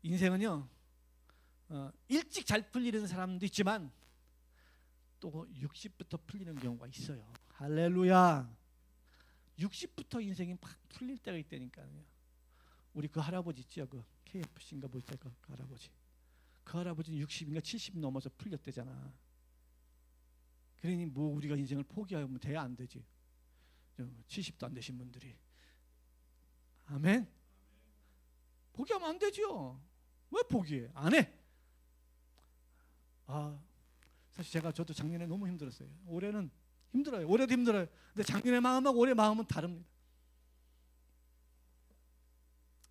인생은요, 일찍 잘 풀리는 사람도 있지만 또 60부터 풀리는 경우가 있어요. 할렐루야. 60부터 인생이 막 풀릴 때가 있다니까요. 우리 그 할아버지 있죠, 그 KFC인가 뭐 있죠, 그 할아버지. 그 할아버지는 60인가 70 넘어서 풀렸대잖아. 그러니 뭐 우리가 인생을 포기하면 돼야 안 되지. 70도 안 되신 분들이. 아멘. 포기하면 안 되죠. 왜 포기해? 안 해. 사실 저도 작년에 너무 힘들었어요. 올해는 힘들어요. 올해도 힘들어요. 근데 작년의 마음하고 올해 마음은 다릅니다.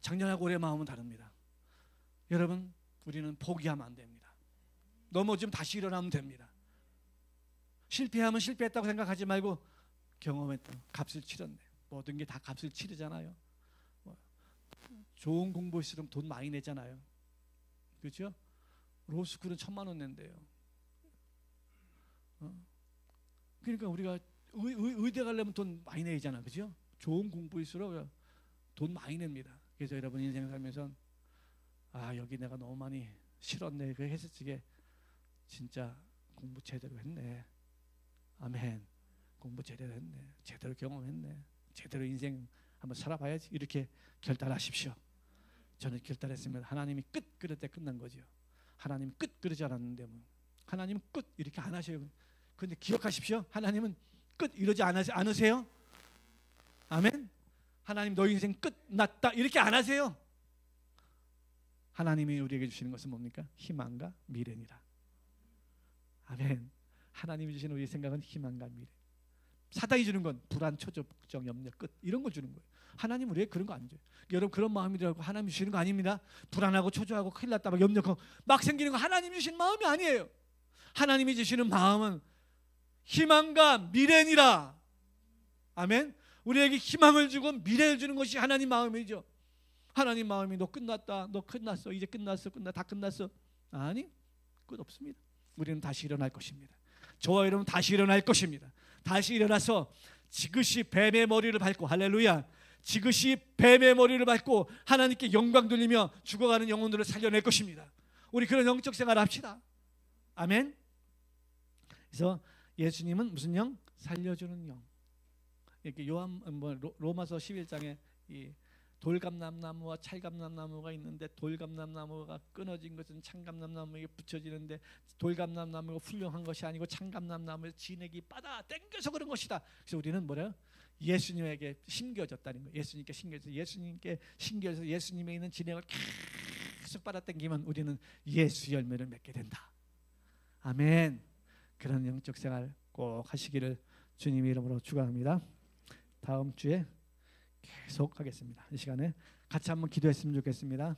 작년하고 올해 마음은 다릅니다. 여러분, 우리는 포기하면 안 됩니다. 넘어지면 다시 일어나면 됩니다. 실패하면 실패했다고 생각하지 말고 경험했다. 값을 치렀네. 모든 게 다 값을 치르잖아요. 좋은 공부했으면 돈 많이 내잖아요. 그렇죠? 로스쿨은 1,000만 원 낸대요. 그러니까 우리가 의대 가려면 돈 많이 내잖아, 그죠? 좋은 공부일수록 돈 많이 냅니다. 그래서 여러분 인생 살면서 여기 내가 너무 많이 실었네. 그 했을 적에 진짜 공부 제대로 했네. 아멘. 공부 제대로 했네. 제대로 경험했네. 제대로 인생 한번 살아봐야지. 이렇게 결단하십시오. 저는 결단했습니다. 하나님이 끝 그럴 때 끝난 거죠. 하나님 끝 그러지 않았는데 하나님은 끝 이렇게 안 하셔요. 그런데 기억하십시오. 하나님은 끝 이러지 않으세요? 아멘. 하나님 너희 인생 끝났다 이렇게 안 하세요. 하나님이 우리에게 주시는 것은 뭡니까? 희망과 미래니라. 아멘. 하나님이 주시는 우리의 생각은 희망과 미래. 사단이 주는 건 불안, 초조, 걱정, 염려, 끝 이런 걸 주는 거예요. 하나님은 왜 그런 거 안 줘요? 여러분 그런 마음이라고 하나님 주시는 거 아닙니다. 불안하고 초조하고 큰일 났다 막 염려하고 막 생기는 거 하나님 주시는 마음이 아니에요. 하나님이 주시는 마음은 희망과 미래니라. 아멘. 우리에게 희망을 주고 미래를 주는 것이 하나님 마음이죠. 하나님 마음이 너 끝났다, 너 끝났어, 이제 끝났어, 다 끝났어. 아니, 끝 없습니다. 우리는 다시 일어날 것입니다. 저와 여러분 다시 일어날 것입니다. 다시 일어나서 지그시 뱀의 머리를 밟고, 할렐루야, 지그시 뱀의 머리를 밟고 하나님께 영광 돌리며 죽어가는 영혼들을 살려낼 것입니다. 우리 그런 영적 생활을 합시다. 아멘. 그래서 예수님은 무슨 영? 살려주는 영. 이렇게 로마서 11장에 이 돌감람나무와 찰감람나무가 있는데 돌감람나무가 끊어진 것은 창감람나무에게 붙여지는데 돌감람나무가 훌륭한 것이 아니고 창감람나무에 진액이 빨아 당겨서 그런 것이다. 그래서 우리는 뭐래요? 예수님에게 심겨졌다는 거예요. 예수님께 심겨져서 예수님께 심겨져서 예수님에 있는 진액을 계속 빨아당기면 우리는 예수 열매를 맺게 된다. 아멘. 그런 영적 생활 꼭 하시기를 주님의 이름으로 축원합니다. 다음 주에 계속 하겠습니다. 이 시간에 같이 한번 기도했으면 좋겠습니다.